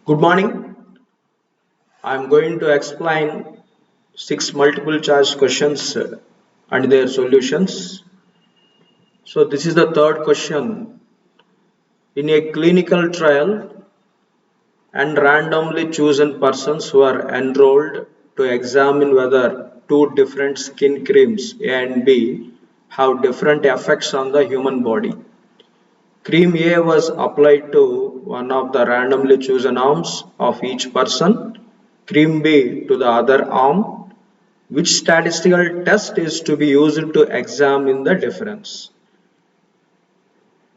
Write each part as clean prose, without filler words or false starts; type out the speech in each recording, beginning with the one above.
Good morning. I'm going to explain six multiple choice questions and their solutions. So this is the third question. In a clinical trial, and randomly chosen persons who are enrolled to examine whether two different skin creams A and B have different effects on the human body. Cream A was applied to one of the randomly chosen arms of each person, cream B to the other arm. Which statistical test is to be used to examine the difference?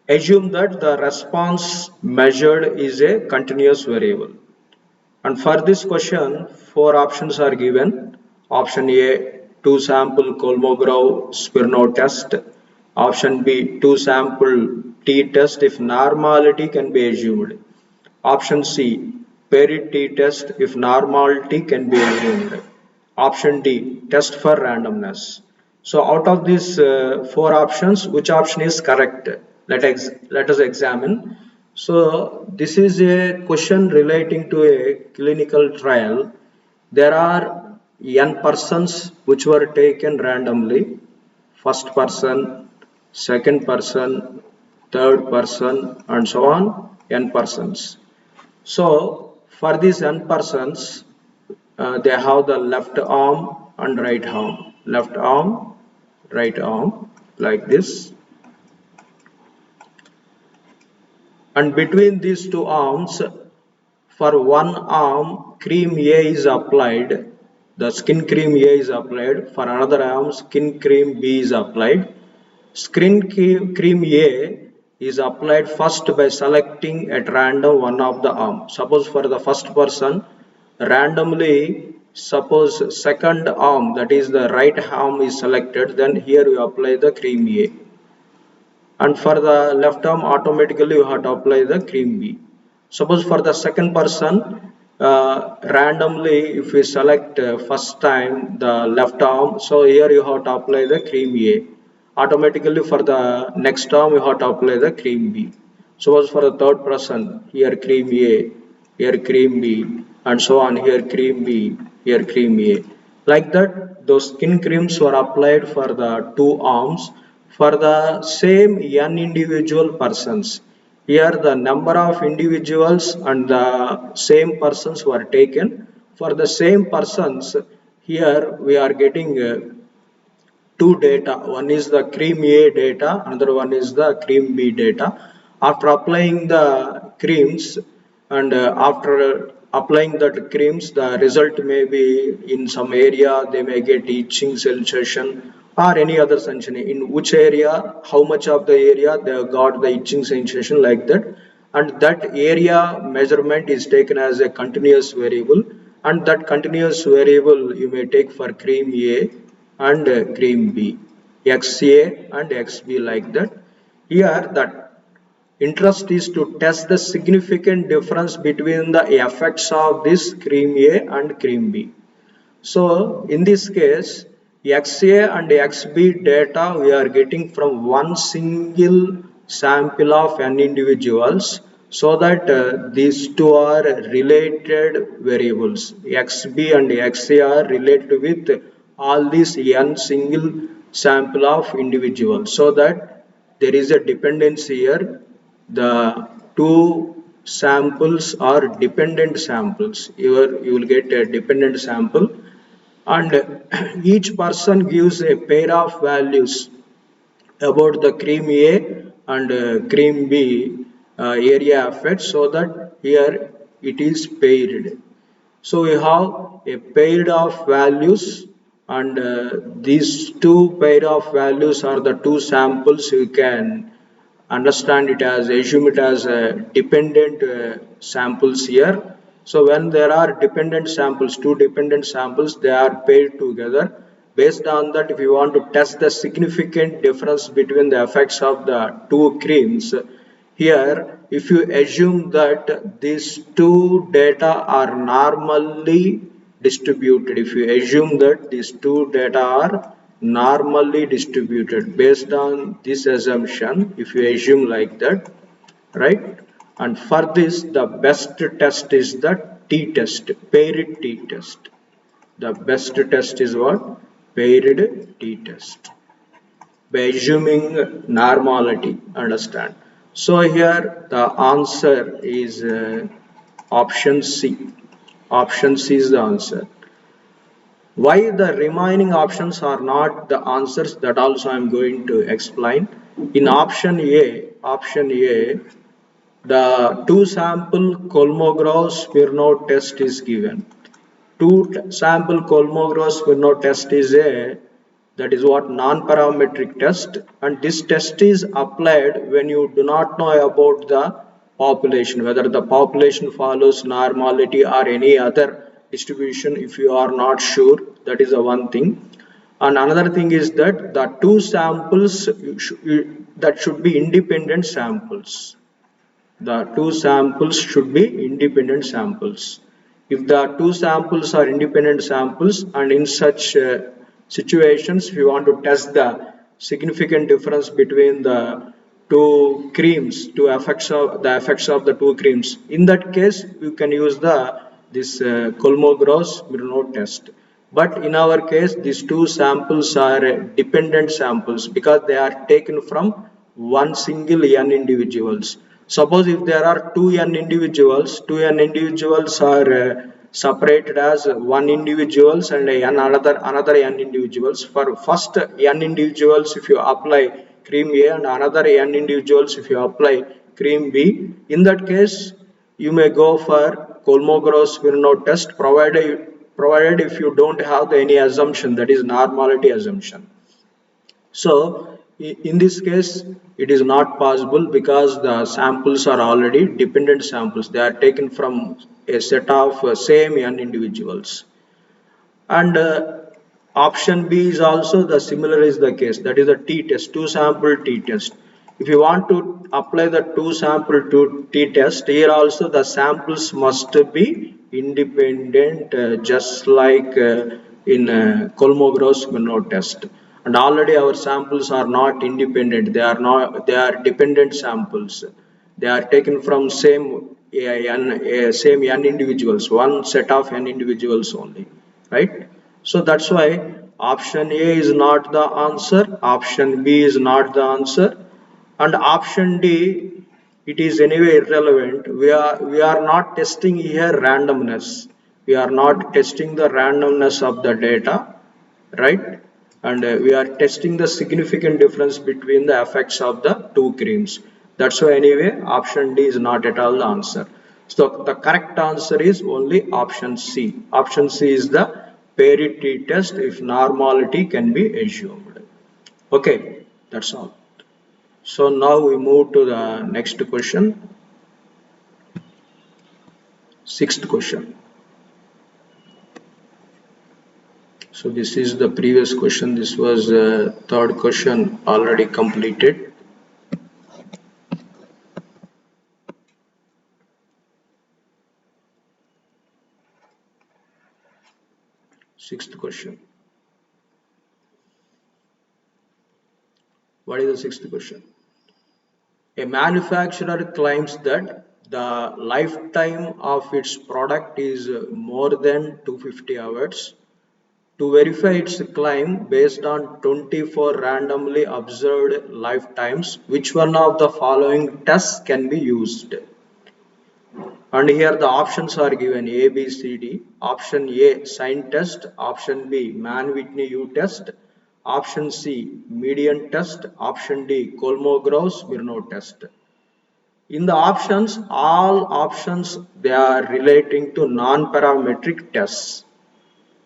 Assume that the response measured is a continuous variable. And for this question, four options are given. Option A, two sample Kolmogorov-Smirnov test. Option B, two sample T test if normality can be assumed. Option C, paired T test if normality can be assumed. Option D, test for randomness. So out of these four options, which option is correct? Let us examine. So this is a question relating to a clinical trial. There are n persons which were taken randomly. First person, second person, third person, and so on, n persons. So for these n persons, they have the left arm and right arm, right arm, like this. And between these two arms, for one arm, cream A is applied, the skin cream A is applied, for another arm, skin cream B is applied. Cream A is applied first by selecting at random one of the arm. Suppose for the first person, randomly, suppose second arm, that is the right arm is selected, then here you apply the cream A. And for the left arm, automatically you have to apply the cream B. Suppose for the second person, randomly if we select first time the left arm, so here you have to apply the cream A. Automatically for the next arm you have to apply the cream B. Suppose for the third person, here cream A, here cream B, and so on, here cream B, here cream A. Like that, those skin creams were applied for the two arms for the same n individual persons. Here the number of individuals and the same persons were taken. For the same persons, here we are getting two data. One is the cream A data, another one is the cream B data. After applying the creams and after applying that creams, the result may be in some area they may get itching sensation or any other sensation. In which area, how much of the area they got the itching sensation, like that. And that area measurement is taken as a continuous variable, and that continuous variable you may take for cream A and cream B, XA and XB, like that. Here that interest is to test the significant difference between the effects of this cream A and cream B. So in this case, XA and XB data we are getting from one single sample of n individuals, so that these two are related variables. XB and XA are related with all these n single sample of individuals, so that there is a dependency here. The two samples are dependent samples. You will get a dependent sample, and each person gives a pair of values about the cream A and cream B area effect, so that here it is paired. So we have a pair of values, and these two pair of values are the two samples. You can understand it as, assume it as dependent samples here. So when there are dependent samples, two dependent samples, they are paired together. Based on that, if you want to test the significant difference between the effects of the two creams, here if you assume that these two data are normally distributed, if you assume that these two data are normally distributed, based on this assumption, if you assume like that, right? And for this, the best test is the t-test, paired t-test. The best test is what? Paired t-test, by assuming normality. Understand? So here the answer is option C. Option C is the answer. Why the remaining options are not the answers, that also I am going to explain. In option A, the two sample Kolmogorov-Smirnov test is given. Two sample Kolmogorov-Smirnov test is a, that is what, non-parametric test, and this test is applied when you do not know about the population, whether the population follows normality or any other distribution. If you are not sure, that is the one thing. And another thing is that the two samples that should be independent samples. The two samples should be independent samples. If the two samples are independent samples, and in such situations, if you want to test the significant difference between the two creams, the effects of the two creams, in that case you can use this Kolmogorov-Smirnov test. But in our case, these two samples are dependent samples because they are taken from one single n individuals. Suppose if there are two n individuals are separated as one individuals and another n individuals. For first n individuals, if you apply cream A, and another n individuals if you apply cream B, in that case you may go for Kolmogorov-Smirnov test, provided if you don't have any assumption, that is normality assumption. So in this case, it is not possible because the samples are already dependent samples. They are taken from a set of same n individuals. And option B is also the similar is the case. That is a t-test, two sample t-test. If you want to apply the two sample to t-test, here also the samples must be independent, just like in Kolmogorov-Smirnov test. And already our samples are not independent; they are dependent samples. They are taken from same n individuals, one set of n individuals only, right? So that's why option A is not the answer, option B is not the answer, and option D, it is anyway irrelevant. We are not testing here randomness. We are not testing the randomness of the data, right? And we are testing the significant difference between the effects of the two creams. That's why anyway option D is not at all the answer. So the correct answer is only option C. Option C is the parity test if normality can be assumed. Okay, that's all. So now we move to the next question. Sixth question. So this is the previous question. This was third question already completed. Sixth question. What is the sixth question? A manufacturer claims that the lifetime of its product is more than 250 hours. To verify its claim based on 24 randomly observed lifetimes, which one of the following tests can be used? And here the options are given A, B, C, D. Option A, sign test. Option B, Mann-Whitney-U test. Option C, median test. Option D, Kolmogorov-Smirnov test. In the options, all options, they are relating to non-parametric tests.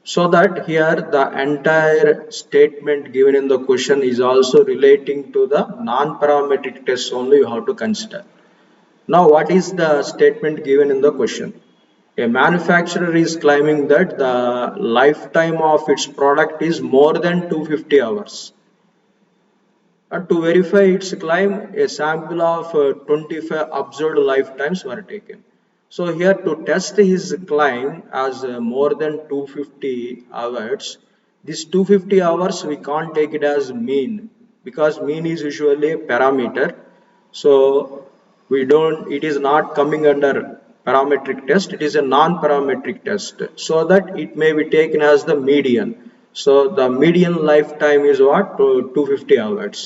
So that here the entire statement given in the question is also relating to the non-parametric tests only you have to consider. Now, what is the statement given in the question? A manufacturer is claiming that the lifetime of its product is more than 250 hours. And to verify its claim, a sample of 25 observed lifetimes were taken. So here to test his claim as more than 250 hours, this 250 hours we can't take it as mean because mean is usually a parameter. So we don't, it is not coming under parametric test, it is a non-parametric test, so that it may be taken as the median. So the median lifetime is what? 250 hours.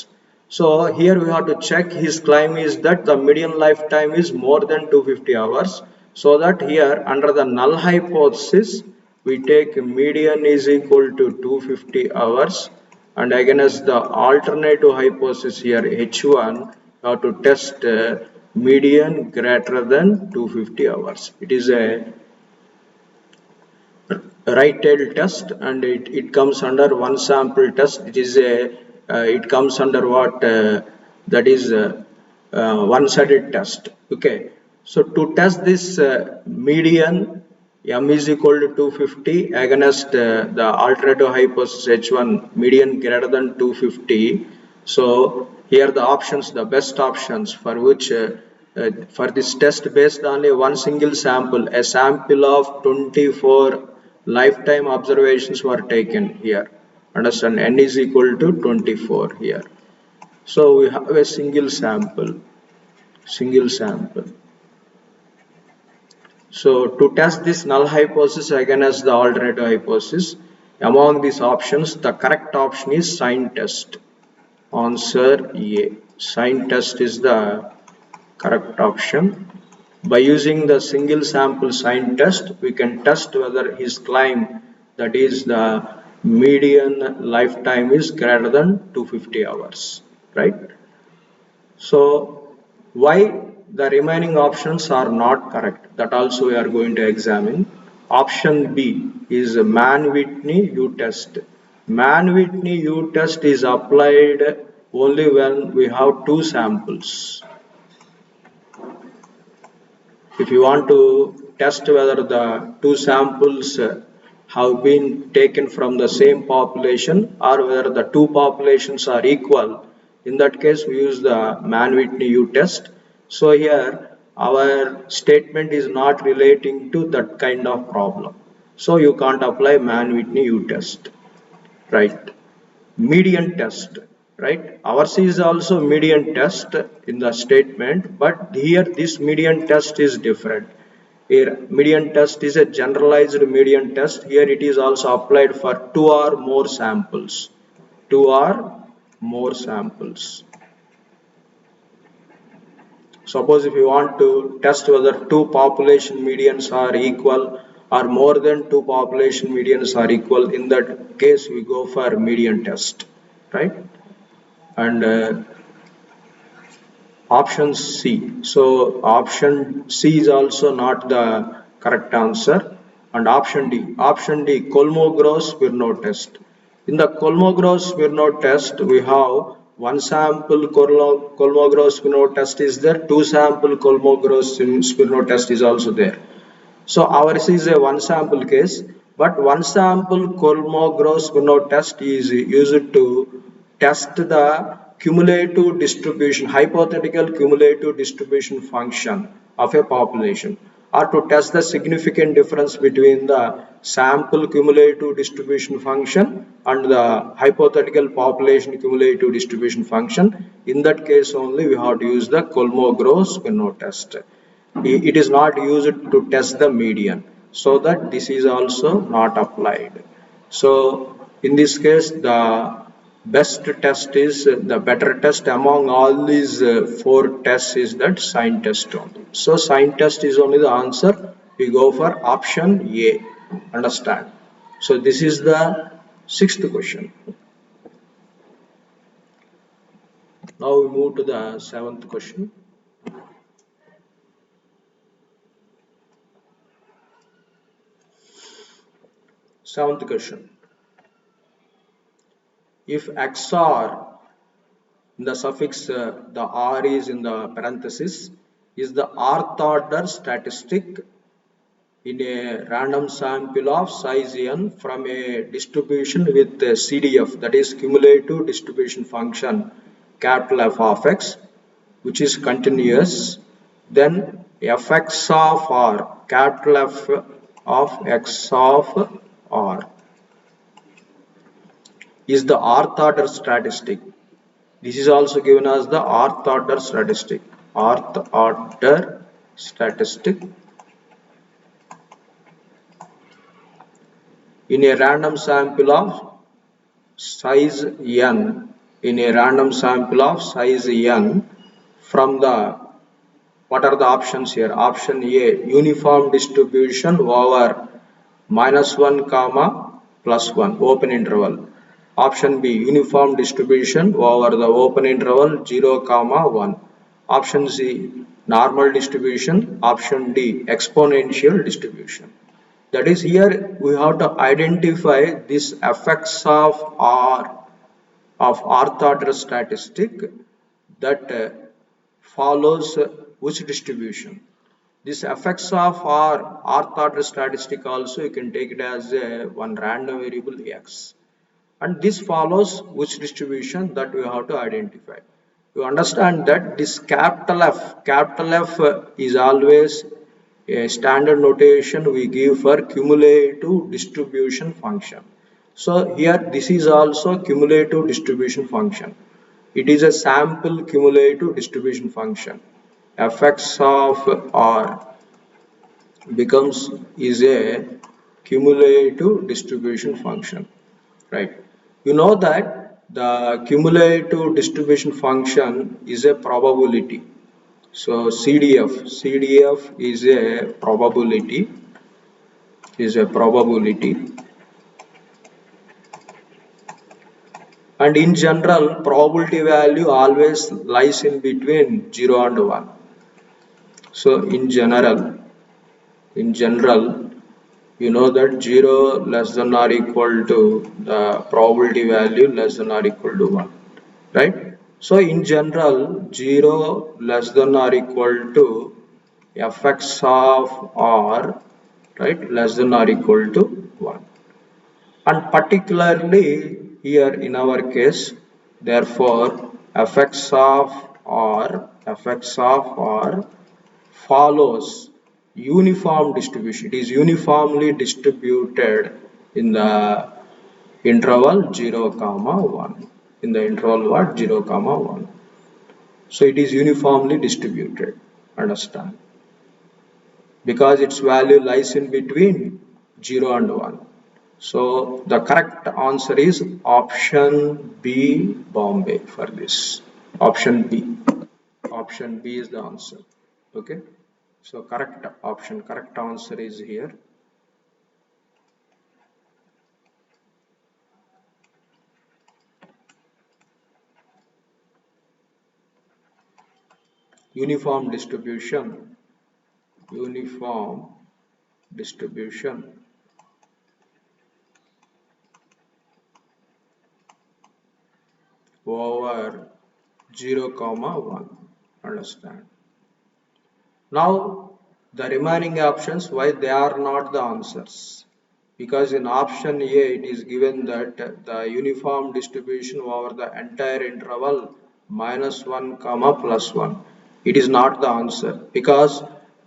So here we have to check his claim is that the median lifetime is more than 250 hours. So that here under the null hypothesis we take median is equal to 250 hours, and against the alternative hypothesis here H1 we have to test median greater than 250 hours. It is a right tail test, and it comes under one sample test. It is a it comes under what that is one-sided test. Okay, so to test this median m is equal to 250 against the alternative hypothesis H1 median greater than 250. So here the options, the best options for which for this test based on a one single sample, a sample of 24 lifetime observations were taken here. Understand, n is equal to 24 here. So we have a single sample. So to test this null hypothesis against the alternative hypothesis, among these options, the correct option is sign test. Answer A. Sign test is the correct option. By using the single sample sign test, we can test whether his claim, that is the median lifetime, is greater than 250 hours, right? So why the remaining options are not correct, that also we are going to examine. Option B is Mann-Whitney U-test. Mann-Whitney U-test is applied only when we have two samples. If you want to test whether the two samples have been taken from the same population or whether the two populations are equal, in that case we use the Mann-Whitney U-test. So here our statement is not relating to that kind of problem. So you can't apply Mann-Whitney U-test, right? Median test, right? Ours is also median test in the statement, but here this median test is different. Here median test is a generalized median test. Here it is also applied for two or more samples. Two or more samples. Suppose if you want to test whether two population medians are equal or more than two population medians are equal, in that case we go for median test, right? And option C. So option C is also not the correct answer. And option D. Option D, Kolmogorov-Smirnov test. In the Kolmogorov-Smirnov test, we have one sample Kolmogorov-Smirnov test is there, two sample Kolmogorov-Smirnov test is also there. So ours is a one sample case, but one sample Kolmogorov-Smirnov test is used to test the cumulative distribution, hypothetical cumulative distribution function of a population, or to test the significant difference between the sample cumulative distribution function and the hypothetical population cumulative distribution function. In that case only we have to use the Kolmogorov-Smirnov test. It is not used to test the median, so that this is also not applied. So in this case the best test is the better test among all these four tests is that sign test only. So sign test is only the answer. We go for option A. Understand? So this is the sixth question. Now we move to the seventh question. Seventh question. If XR, the suffix the R is in the parenthesis, is the rth order statistic in a random sample of size n from a distribution with CDF, that is cumulative distribution function capital F of x, which is continuous, then fx of r, capital F of x of r, is the rth order statistic. This is also given as the rth order statistic. Rth order statistic in a random sample of size n, in a random sample of size n from the, what are the options here? Option A, uniform distribution over -1 comma +1 open interval. Option B, uniform distribution over the open interval 0 comma 1. Option C, normal distribution. Option D, exponential distribution. That is, here we have to identify this effects of R of Rth order statistic that follows which distribution. This effects of Rth order statistic also you can take it as one random variable x, and this follows which distribution that we have to identify. You understand that this capital F is always a standard notation we give for cumulative distribution function. So here this is also cumulative distribution function. It is a sample cumulative distribution function. Fx of R becomes is a cumulative distribution function, right? You know that the cumulative distribution function is a probability. So CDF is a probability, and in general probability value always lies in between 0 and 1. So in general you know that 0 less than or equal to the probability value less than or equal to 1, right? So in general 0 less than or equal to fx of r, right, less than or equal to 1, and particularly here in our case, therefore fx of r follows uniform distribution. It is uniformly distributed in the interval 0 comma 1, in the interval what 0 comma 1. So it is uniformly distributed, understand, because its value lies in between 0 and 1. So the correct answer is option B, Bombay, for this. Option B. Option B is the answer. Okay. So correct answer is here. Uniform distribution over 0 comma 1, understand. Now the remaining options, why they are not the answers? Because in option A it is given that the uniform distribution over the entire interval -1 comma +1. It is not the answer, because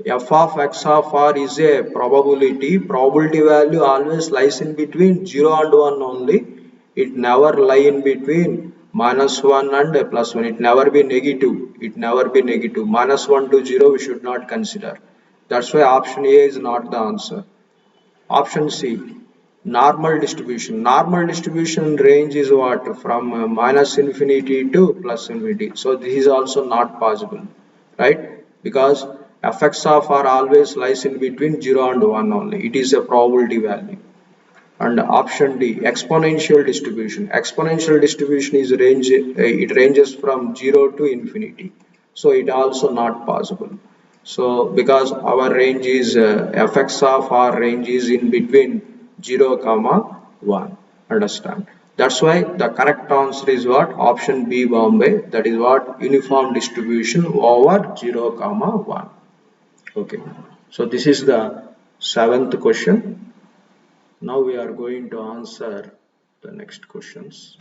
f of x of r is a probability. Probability value always lies in between 0 and 1 only. It never lie in between -1 and +1. It never be negative. -1 to 0 we should not consider. That's why option A is not the answer. Option C, normal distribution. Normal distribution range is what? From minus infinity to plus infinity. So this is also not possible, right? Because fx of r always lies in between 0 and 1 only. It is a probability value. And option D, exponential distribution. Exponential distribution is it ranges from 0 to infinity. So it also not possible. So because our range is fx of our range is in between 0 comma 1, understand. That's why the correct answer is what? Option B, Bombay. That is what? Uniform distribution over 0 comma 1. Okay. So this is the 7th question. Now we are going to answer the next questions.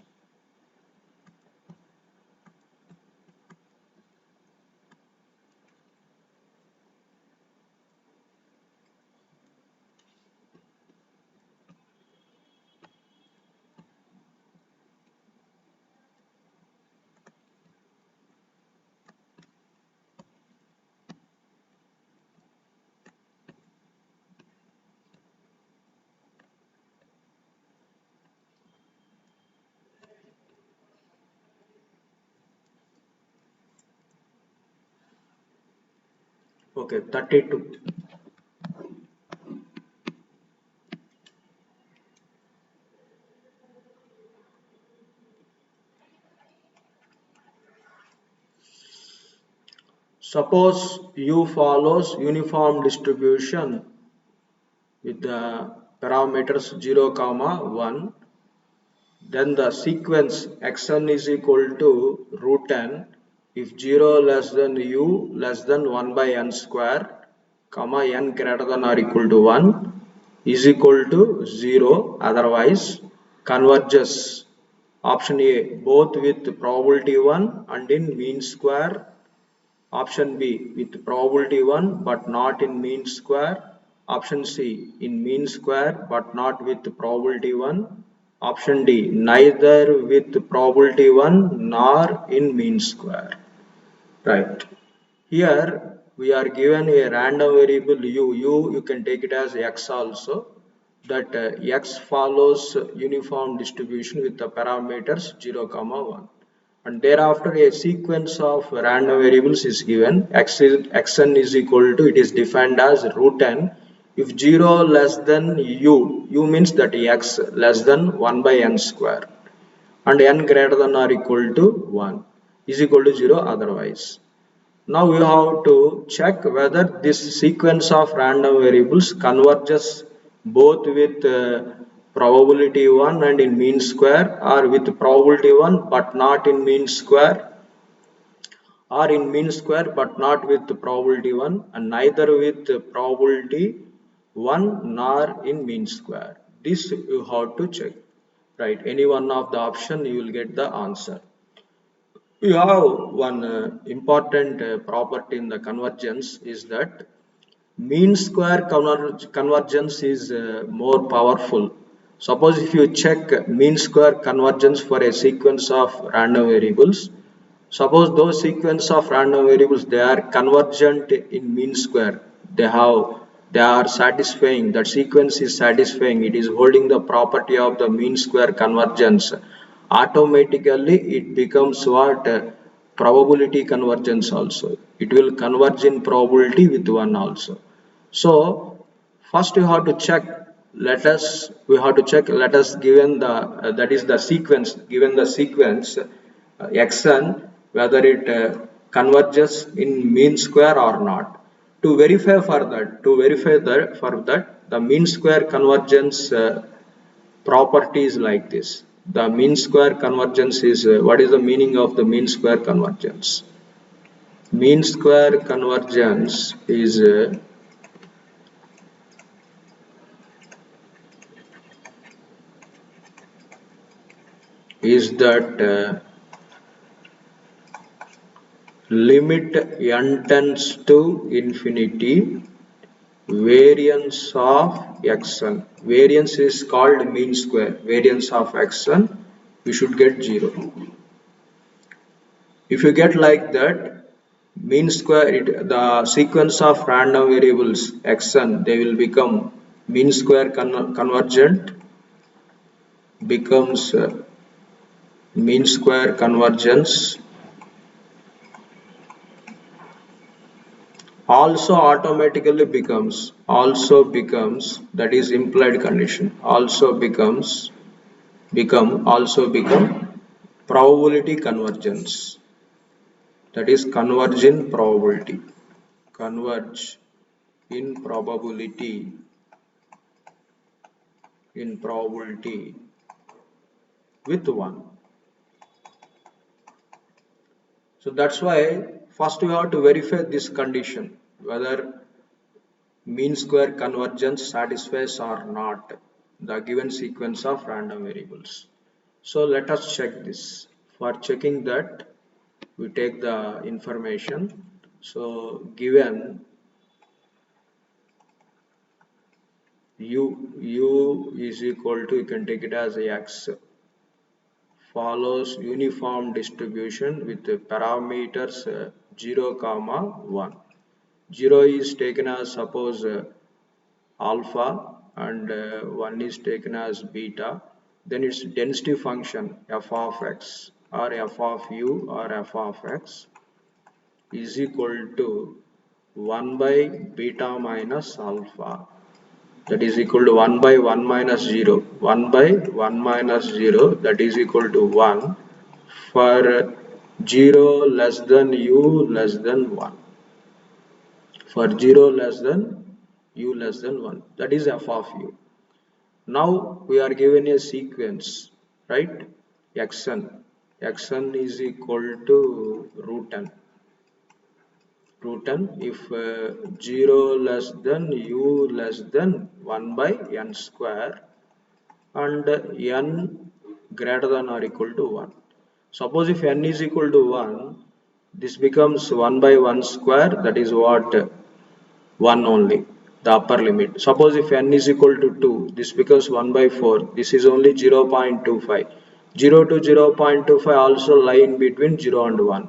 Okay, 32. Suppose U follows uniform distribution with the parameters 0 comma 1, then the sequence xn is equal to root n if 0 less than u less than 1 by n square comma n greater than or equal to 1 is equal to 0, otherwise converges option A both with probability 1 and in mean square, option B with probability 1 but not in mean square. Option C in mean square but not with probability 1. Option D neither with probability 1 nor in mean square. Right. Here we are given a random variable u. You can take it as x also. That x follows uniform distribution with the parameters 0 comma 1, and thereafter a sequence of random variables is given. Xn is equal to, it is defined as root n if 0 less than u means that x less than 1 by n square and n greater than or equal to 1 is equal to 0, otherwise. Now we have to check whether this sequence of random variables converges both with probability 1 and in mean square, or with probability 1 but not in mean square, or in mean square but not with probability 1, and neither with probability 1 nor in mean square. This you have to check. Right, any one of the option you will get the answer. We have one important property in the convergence is that mean square convergence is more powerful. Suppose if you check mean square convergence for a sequence of random variables, suppose those sequence of random variables they are convergent in mean square. They are satisfying, that sequence is satisfying, it is holding the property of the mean square convergence. Automatically it becomes what? Probability convergence also. It will converge in probability with one also. So first you have to check. Let us given the that is the sequence, given the sequence xn, whether it converges in mean square or not. To verify that, the mean square convergence property is like this. The mean square convergence is what is the meaning of the mean square convergence? Mean square convergence is that limit n tends to infinity variance of xn. Variance is called mean square. Variance of xn, we should get 0. If you get like that, mean square, the sequence of random variables xn, they will become mean square convergent, becomes mean square convergence, also becomes, that is implied condition, also become probability convergence, that is converge in probability with 1. So that's why first we have to verify this condition, whether mean square convergence satisfies or not the given sequence of random variables. So let us check this. For checking that, we take the information. So given u is equal to, you can take it as x, follows uniform distribution with the parameters 0 comma 1. 0 is taken as, suppose, alpha, and 1 is taken as beta. Then its density function f of x or f of u or f of x is equal to 1 by beta minus alpha, that is equal to 1 by 1 minus 0. 1 by 1 minus 0, that is equal to 1 for 0 less than u less than 1. For 0 less than u less than 1, that is f of u. Now we are given a sequence, right? xn is equal to root n if 0 less than u less than 1 by n square and n greater than or equal to 1. Suppose if n is equal to 1, this becomes 1 by 1 square, that is what 1 only, the upper limit. Suppose if n is equal to 2, this becomes 1 by 4, this is only 0.25. 0 to 0.25 also lie in between 0 and 1,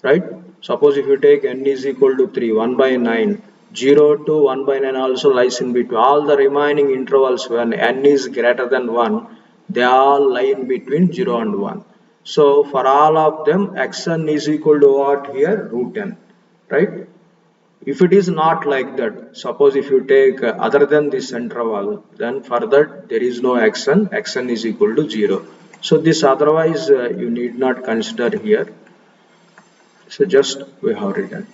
right? Suppose if you take n is equal to 3, 1 by 9, 0 to 1 by 9 also lies in between. All the remaining intervals when n is greater than 1, they all lie in between 0 and 1. So for all of them, xn is equal to what here? Root n, right? If it is not like that, suppose if you take other than this interval, then for that there is no xn is equal to 0. So this otherwise you need not consider here. So just we have written.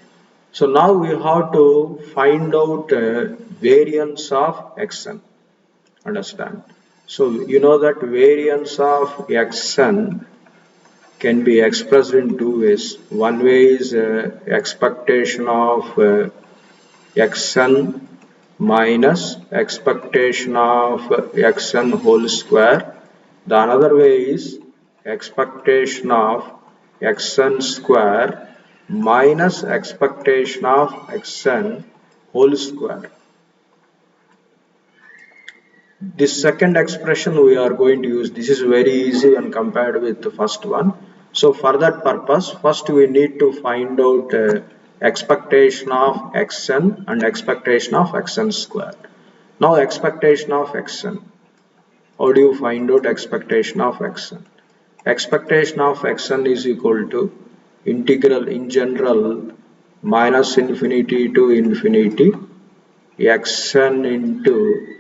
So now we have to find out variance of xn. Understand? So you know that variance of xn can be expressed in two ways. One way is expectation of xn minus expectation of xn whole square. The another way is expectation of xn square minus expectation of xn whole square. This second expression we are going to use. This is very easy when compared with the first one. So for that purpose, first we need to find out expectation of xn and expectation of xn square. Now expectation of xn. How do you find out expectation of xn? Expectation of xn is equal to integral in general minus infinity to infinity xn into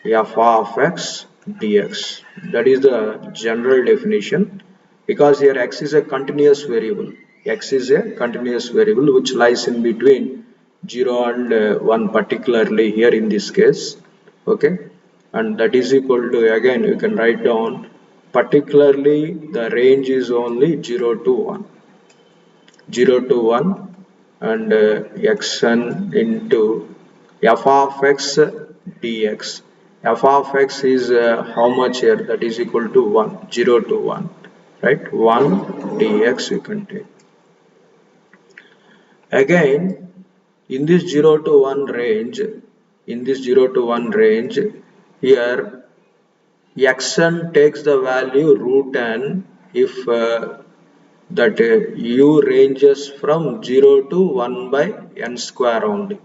f of x dx. That is the general definition, because here x is a continuous variable. X is a continuous variable which lies in between 0 and 1, particularly here in this case. Okay, and that is equal to, again you can write down, particularly the range is only 0 to 1. 0 to 1 and xn into f of x dx. F of x is how much here? That is equal to 1. 0 to 1, right? 1 dx you can take. Again, in this 0 to 1 range, here xn takes the value root n if that u ranges from 0 to 1 by n square only.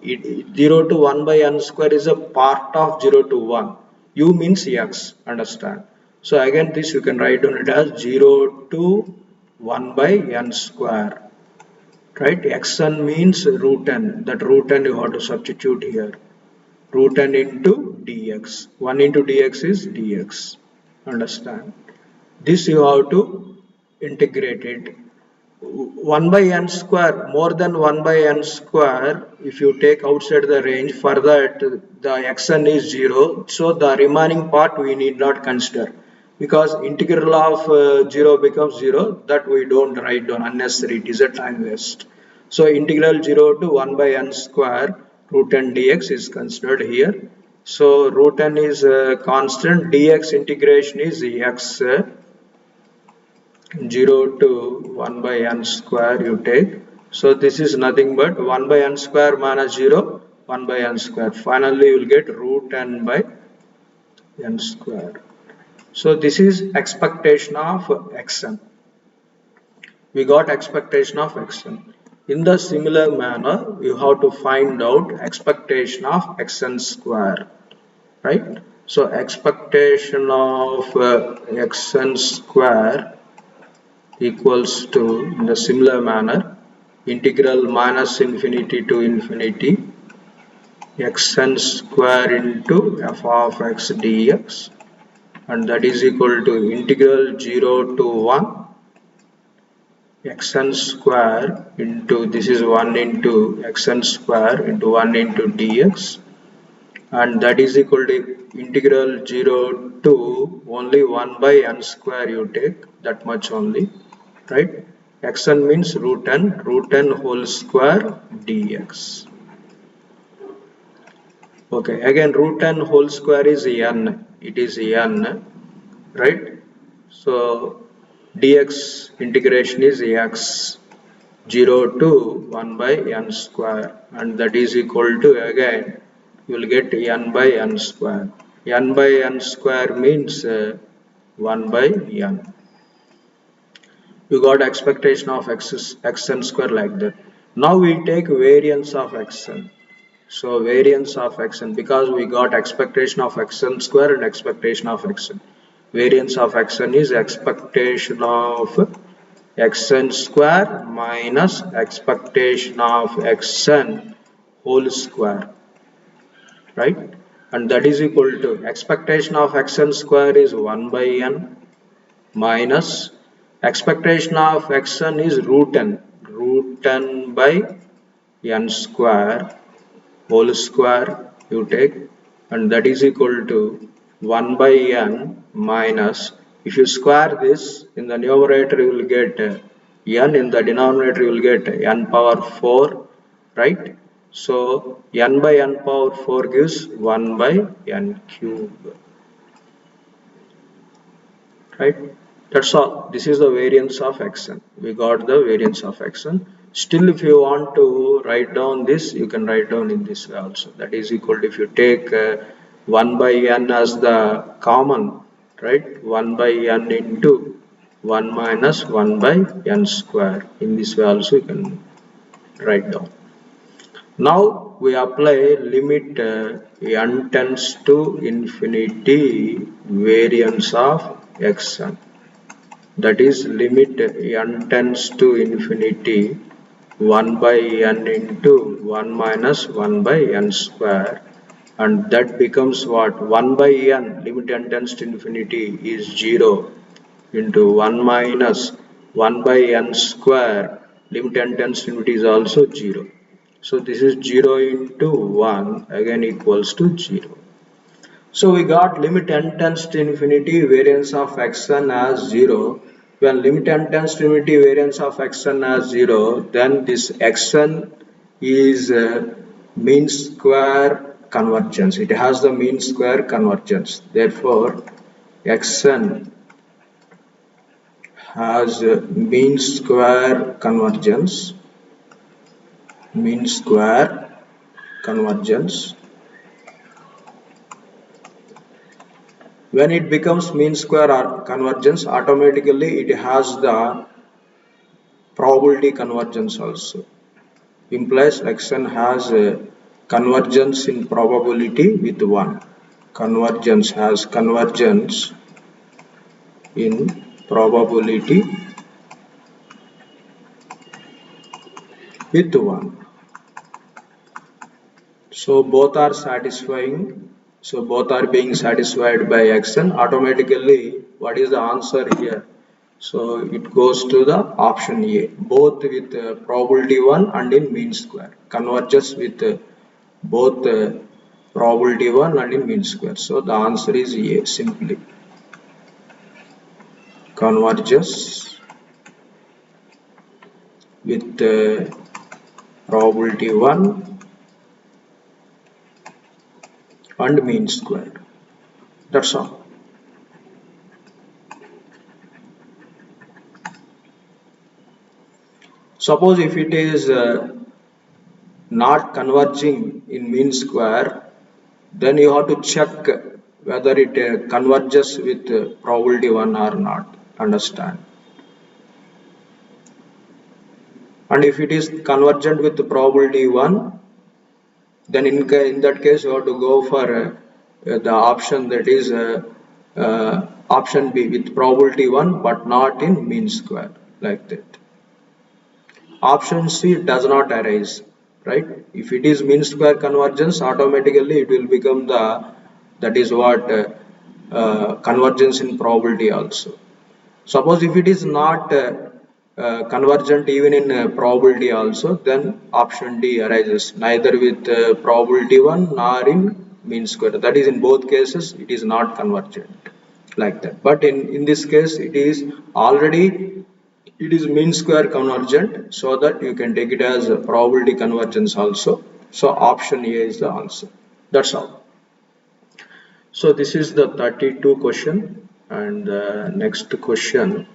0 to 1 by n square is a part of 0 to 1. U means x, understand? So again this you can write down it as 0 to 1 by n square, right? Xn means root n. That root n you have to substitute here. Root n into dx. 1 into dx is dx. Understand? This you have to integrate it. 1 by n square, more than 1 by n square, if you take outside the range, for that the xn is 0, so the remaining part we need not consider, because integral of 0 becomes 0, that we don't write down, unnecessary, it is a time waste. So integral 0 to 1 by n square root n dx is considered here. So root n is constant, dx integration is x 0 to 1 by n square you take. So this is nothing but 1 by n square minus 0, 1 by n square. Finally you will get root n by n square. So this is expectation of xn. We got expectation of xn. In the similar manner, you have to find out expectation of xn square, right? So expectation of xn square equals to, in a similar manner, integral minus infinity to infinity xn square into f of x dx, and that is equal to integral 0 to 1 xn square into, this is 1 into xn square into 1 into dx, and that is equal to integral 0 to only 1 by n square, you take that much only, right? Xn means root n whole square dx. Okay, again root n whole square is n, it is n, right? So dx integration is x 0 to 1 by n square, and that is equal to, again you will get n by n square. N by n square means 1 by n. You got expectation of xn square like that. Now we take variance of xn. So variance of xn, because we got expectation of xn square and expectation of xn. Variance of xn is expectation of xn square minus expectation of xn whole square, right? And that is equal to, expectation of xn square is 1 by n minus expectation of xn is root n by n square whole square, you take, and that is equal to 1 by n minus, if you square this in the numerator you will get n, in the denominator you will get n power 4, right? So n by n power 4 gives 1 by n cube, right? That's all. This is the variance of xn. We got the variance of xn. Still, if you want to write down this, you can write down in this way also. That is equal to, if you take 1 by n as the common, right? 1 by n into 1 minus 1 by n square. In this way also you can write down. Now we apply limit n tends to infinity variance of xn. That is limit n tends to infinity 1 by n into 1 minus 1 by n square, and that becomes what? 1 by n, limit n tends to infinity is 0 into 1 minus 1 by n square, limit n tends to infinity is also 0. So this is 0 into 1 again equals to 0. So we got limit n tends to infinity variance of xn as 0. When limit n tends to infinity variance of xn as 0, then this xn is mean square convergence. It has the mean square convergence. Therefore, xn has mean square convergence. Mean square convergence. When it becomes mean square or convergence, automatically it has the probability convergence also. Implies xn has a convergence in probability with 1. Convergence has convergence in probability with 1. So both are satisfying. So both are being satisfied by xn. Automatically, what is the answer here? So it goes to the option A, both with probability 1 and in mean square. Converges with both probability 1 and in mean square. So the answer is A, simply. Converges with probability 1 and mean square. That's all. Suppose if it is not converging in mean square, then you have to check whether it converges with probability 1 or not. Understand? And if it is convergent with probability 1, then in that case you have to go for the option that is option B with probability 1 but not in mean square, like that. Option C does not arise, right? If it is mean square convergence, automatically it will become that is what convergence in probability also. Suppose if it is not convergent even in probability also, then option D arises, neither with probability 1 nor in mean square. That is, in both cases it is not convergent like that. But in this case it is already, it is mean square convergent, so that you can take it as a probability convergence also. So option A is the answer. That's all. So this is the 32 question, and the next question.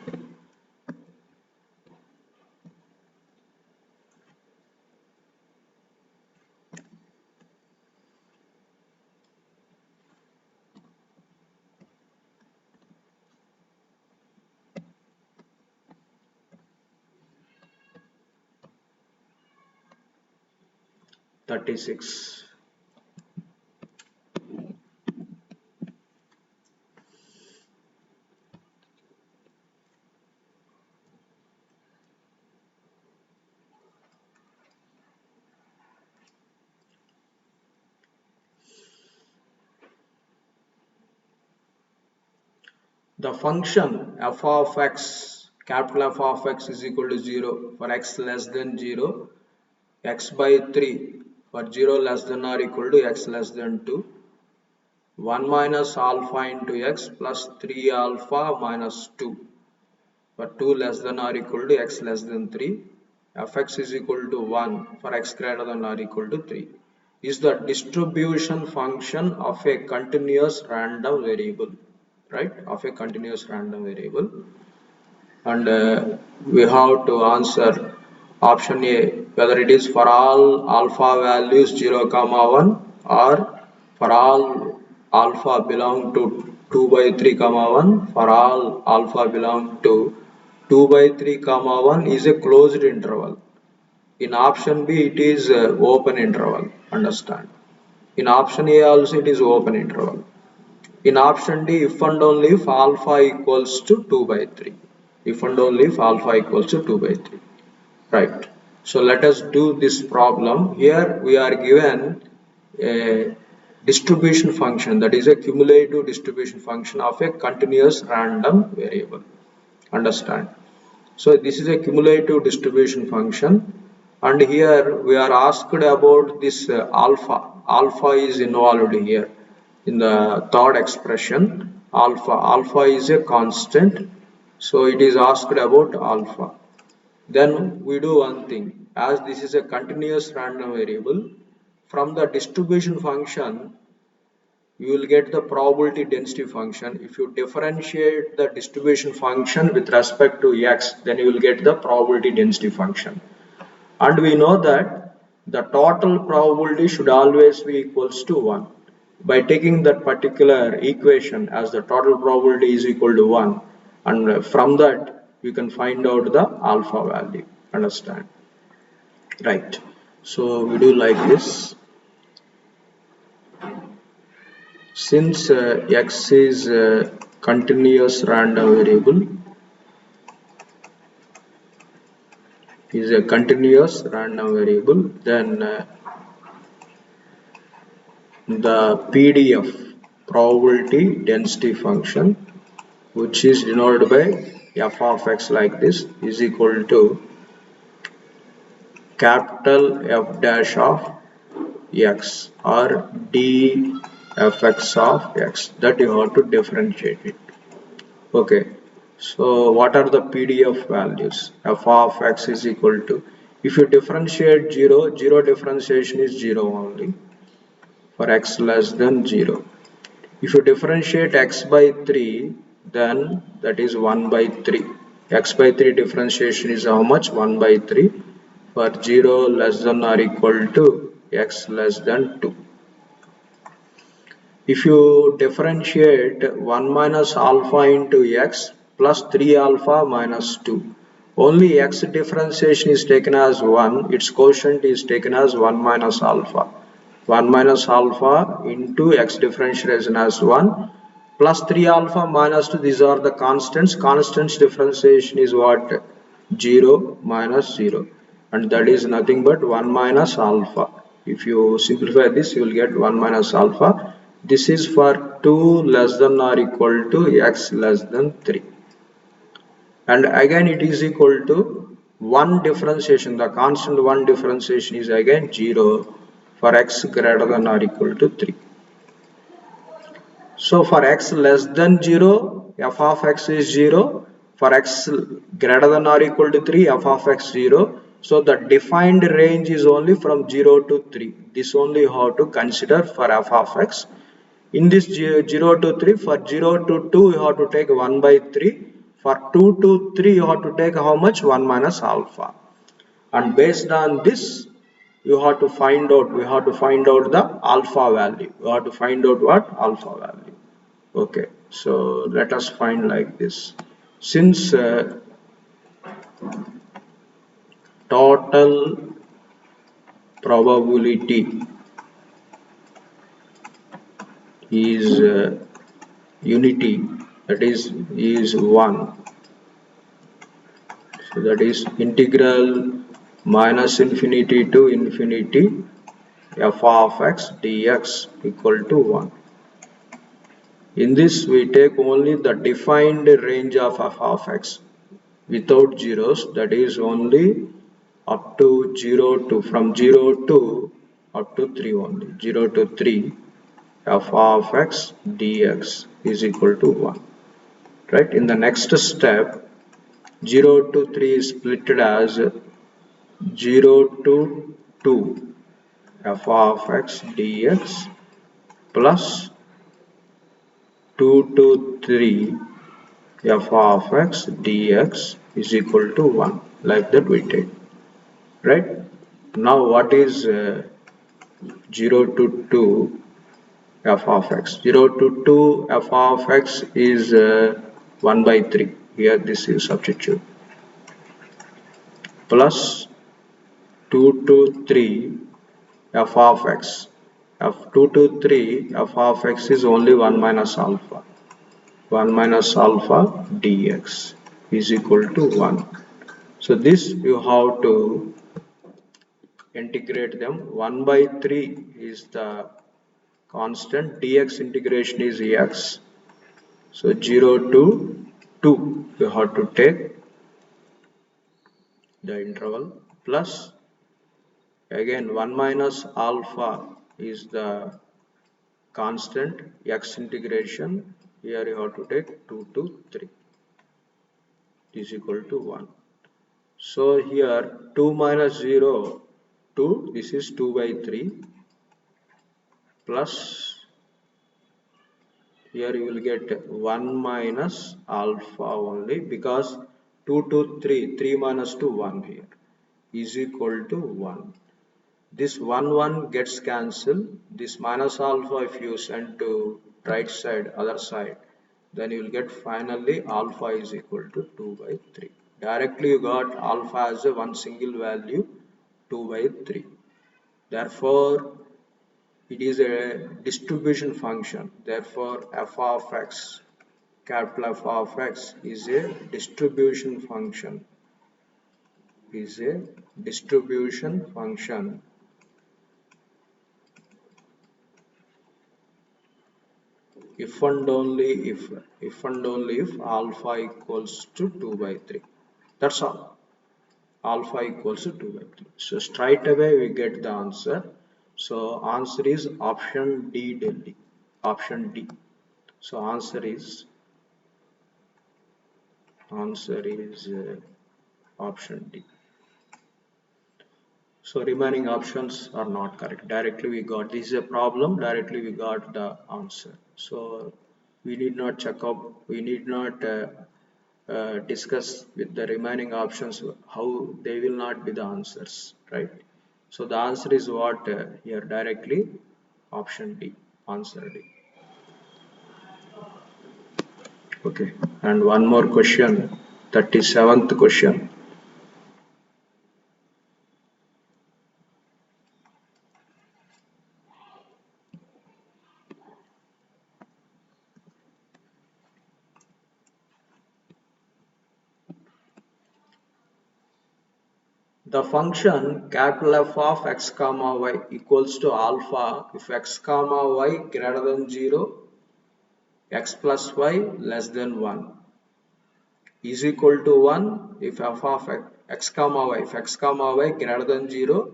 36. The function f of x, capital F of x is equal to 0 for x less than 0, x by 3 for 0 less than or equal to x less than 2, 1 minus alpha into x plus 3 alpha minus 2 for 2 less than or equal to x less than 3, fx is equal to 1 for x greater than or equal to 3, is the distribution function of a continuous random variable, right? Of a continuous random variable. And we have to answer option A, whether it is for all alpha values 0 comma 1 or for all alpha belong to 2 by 3 comma 1, for all alpha belong to 2 by 3 comma 1 is a closed interval. In option B it is open interval, understand. In option A also it is open interval. In option D, if and only if alpha equals to 2 by 3. If and only if alpha equals to 2 by 3. Right. So let us do this problem. Here we are given a distribution function, that is a cumulative distribution function of a continuous random variable. Understand? So this is a cumulative distribution function, and here we are asked about this alpha. Alpha is involved here in the third expression. Alpha is a constant, so it is asked about alpha. Then we do one thing, as this is a continuous random variable, from the distribution function you will get the probability density function. If you differentiate the distribution function with respect to x, then you will get the probability density function. And we know that the total probability should always be equals to 1. By taking that particular equation as the total probability is equal to 1, and from that you can find out the alpha value. Understand? Right. So we do like this. Since x is a continuous random variable, then the PDF probability density function, which is denoted by f of x like this, is equal to capital F dash of x or dfx of x, that you have to differentiate it. Okay, so what are the PDF values? F of x is equal to, if you differentiate 0, 0 differentiation is 0 only for x less than 0. If you differentiate x by 3, then that is 1 by 3. X by 3 differentiation is how much? 1 by 3 for 0 less than or equal to x less than 2. If you differentiate 1 minus alpha into x plus 3 alpha minus 2, only x differentiation is taken as 1, its quotient is taken as 1 minus alpha. 1 minus alpha into x differentiation as 1 plus 3 alpha minus 2, these are the constants. Constants differentiation is what? 0 minus 0. and that is nothing but 1 minus alpha. If you simplify this, you will get 1 minus alpha. This is for 2 less than or equal to x less than 3. And again it is equal to 1 differentiation. The constant 1 differentiation is again 0 for x greater than or equal to 3. So for x less than 0, f of x is 0. For x greater than or equal to 3, f of x 0. So the defined range is only from 0 to 3. This only you have to consider for f of x. In this 0 to 3, for 0 to 2 you have to take 1 by 3. For 2 to 3 you have to take how much? 1 minus alpha. And based on this you have to find out, we have to find out the alpha value. We have to find out what? Alpha value. Okay, so let us find like this. Since total probability is unity, that is 1, so that is integral minus infinity to infinity f of x dx equal to 1. In this we take only the defined range of f of x without zeros, that is only up to 0 to, from 0 to up to 3 only, 0 to 3 f of x dx is equal to 1, right? In the next step 0 to 3 is split as 0 to 2 f of x dx plus 2 to 3 f of x dx is equal to 1, like that we take, right? Now what is 0 to 2 f of x? 0 to 2 f of x is 1 by 3. Here this is substitute, plus 2 to 3 f of x. F 2 to 3 f of x is only 1 minus alpha. 1 minus alpha dx is equal to 1. So this you have to integrate them. 1 by 3 is the constant, dx integration is x. So 0 to 2 you have to take the interval, plus again 1 minus alpha is the constant, x integration, here you have to take 2 to 3 is equal to 1. So here 2 minus 0 2, this is 2 by 3, plus here you will get 1 minus alpha only, because 2 to 3, 3 minus 2 1 here is equal to 1. This 1 1 gets cancelled. This minus alpha if you send to right side, other side, then you will get finally alpha is equal to 2 by 3. Directly you got alpha as a one single value, 2 by 3. Therefore it is a distribution function. Therefore f of x, capital F of x is a distribution function, is a distribution function if and only if alpha equals to 2 by 3. That's all. Alpha equals to 2 by 3. So straight away we get the answer. So answer is option D, Delhi. Option D. So answer is option D. So remaining options are not correct. Directly we got, this is a problem, directly we got the answer. So we need not check up, we need not discuss with the remaining options how they will not be the answers, right? So the answer is what here, directly option D, answer D. Okay, and one more question, 37th question. the function capital F of x comma y equals to alpha if x comma y greater than 0, x plus y less than 1 is equal to 1 if f of x comma y, if x comma y greater than 0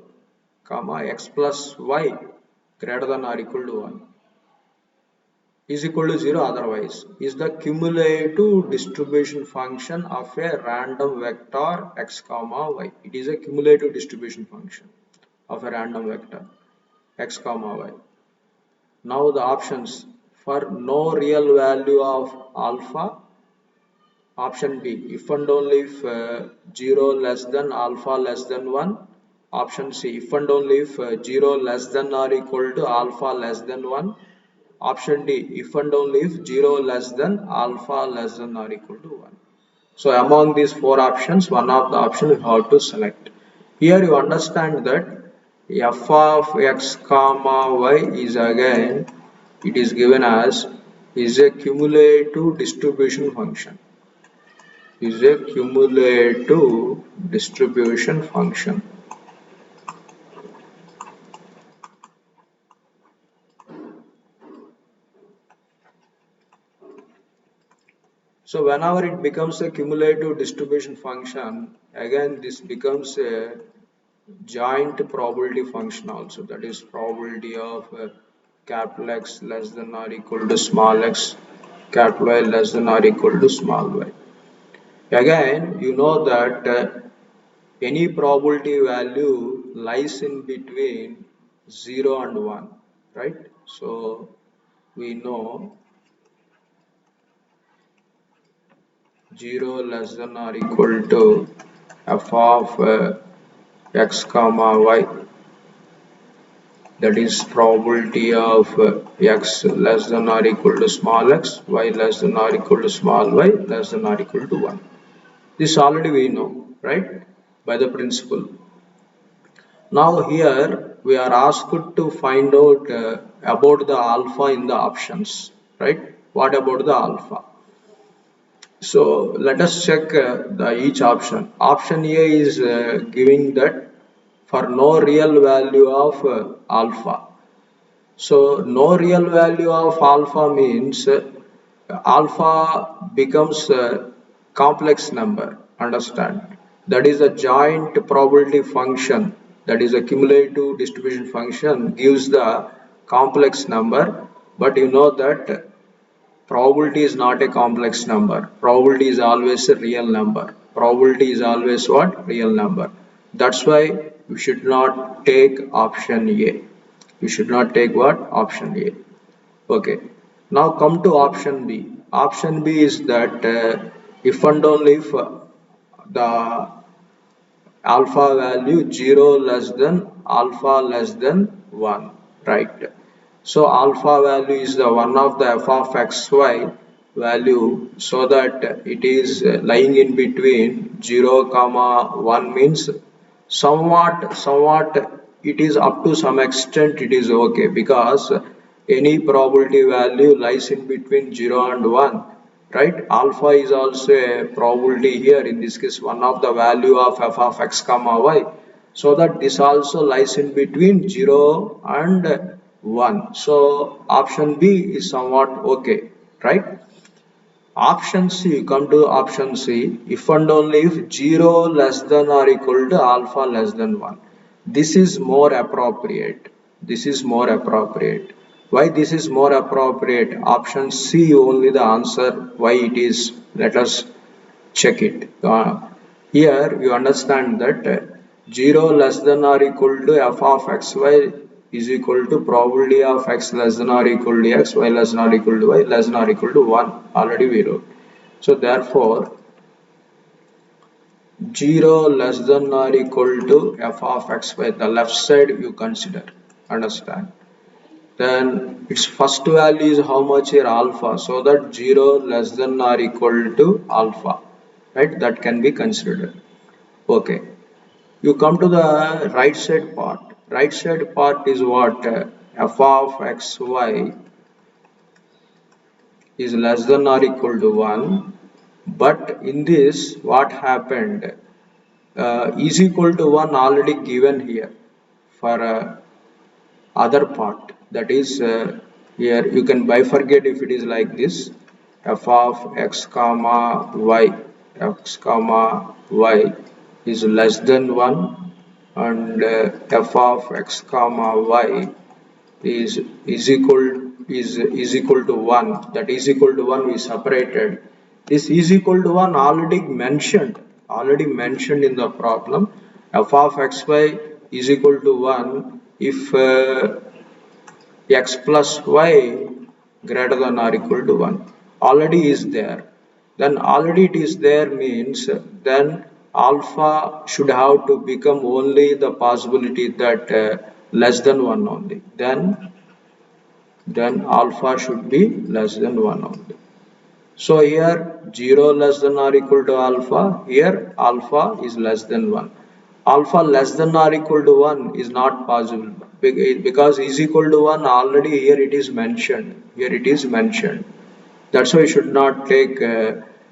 comma x plus y greater than or equal to 1 is equal to 0 otherwise is the cumulative distribution function of a random vector x comma y. It is a cumulative distribution function of a random vector x comma y. Now the options for no real value of alpha, option B if and only if 0 less than alpha less than 1, option C if and only if 0 less than or equal to alpha less than 1, option D if and only if 0 less than alpha less than or equal to 1. So among these four options, one of the option we have to select. Here you understand that f of x comma y is again, it is given as is a cumulative distribution function. Is a cumulative distribution function. So whenever it becomes a cumulative distribution function, again this becomes a joint probability function also, that is probability of capital X less than or equal to small x, capital Y less than or equal to small y. Again you know that any probability value lies in between 0 and 1, right? So we know 0 less than or equal to f of x comma y, that is probability of x less than or equal to small x, y less than or equal to small y, less than or equal to 1. This already we know, right, by the principle. Now here we are asked to find out about the alpha in the options, right? What about the alpha? So let us check each option. Option A is giving that for no real value of alpha. So no real value of alpha means alpha becomes a complex number. Understand? That is a joint probability function. That is a cumulative distribution function gives the complex number. But you know that probability is not a complex number. Probability is always a real number. Probability is always what? Real number. That's why you should not take option A. You should not take what? Option A. Okay. Now come to option B. Option B is that if and only if the alpha value 0 less than alpha less than 1, right? So alpha value is the one of the f of xy value, so that it is lying in between 0 comma 1 means somewhat it is up to some extent it is okay, because any probability value lies in between 0 and 1, right? Alpha is also a probability here, in this case one of the value of f of x comma y, so that this also lies in between 0 and 1. So option B is somewhat okay, right? Option C, come to option C, if and only if 0 less than or equal to alpha less than 1. This is more appropriate. This is more appropriate. Why this is more appropriate? Option C only the answer why it is. Let us check it. Here you understand that 0 less than or equal to f of xy is equal to probability of x less than or equal to x, y less than or equal to y, less than or equal to 1. Already we wrote. So therefore 0 less than or equal to f of xy, the left side you consider. Understand? Then its first value is how much here? Alpha. So that 0 less than or equal to alpha, right? That can be considered. Okay. You come to the right side part. Right side part is what? F of xy is less than or equal to 1. But in this, what happened? is equal to 1 already given here for other part, that is here you can bifurcate if it is like this: f of x comma y, x comma y is less than 1, and f of x comma y is equal is equal to 1. That is equal to 1 we separated. This is equal to 1 already mentioned in the problem. F of xy is equal to 1 if x plus y greater than or equal to 1 already is there. Then already it is there means then alpha should have to become only the possibility that less than 1 only. Then alpha should be less than 1 only. So here 0 less than or equal to alpha, here alpha is less than 1. Alpha less than or equal to 1 is not possible because is equal to 1 already here it is mentioned. Here it is mentioned. That's why you should not take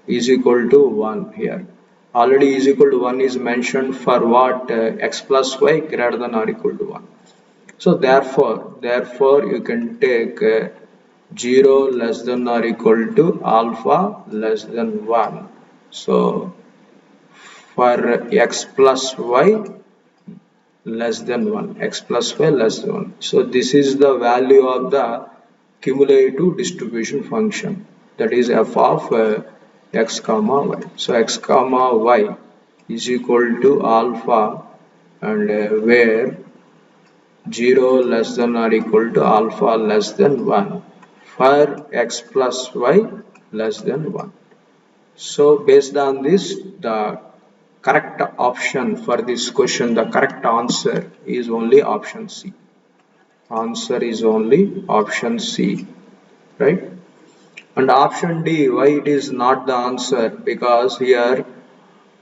is equal to 1 here. Already is equal to 1 is mentioned for what? X plus y greater than or equal to 1. So therefore you can take 0 less than or equal to alpha less than 1. So for x plus y less than 1, x plus y less than 1. So this is the value of the cumulative distribution function, that is f of x comma y. So x comma y is equal to alpha, and where 0 less than or equal to alpha less than 1 for x plus y less than 1. So based on this, the correct option for this question, the correct answer is only option C. Answer is only option C, right? And option D, why it is not the answer? Because here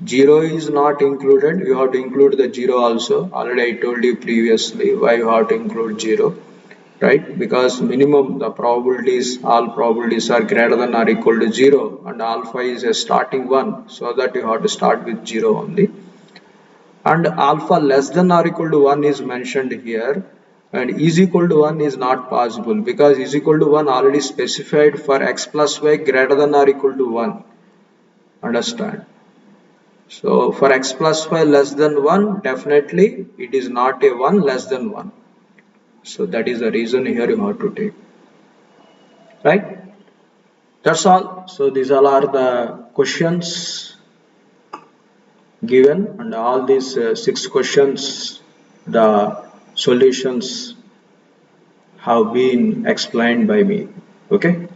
0 is not included. You have to include the 0 also. Already I told you previously why you have to include 0, right? Because minimum the probabilities, all probabilities are greater than or equal to 0, and alpha is a starting one, so that you have to start with 0 only. And alpha less than or equal to 1 is mentioned here, and is equal to 1 is not possible because is equal to 1 already specified for x plus y greater than or equal to 1. Understand? So for x plus y less than 1, definitely it is not a 1 less than 1. So that is the reason here you have to take. Right? That's all. So these all are the questions given, and all these 6 questions, the solutions have been explained by me. Okay?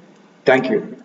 Thank you.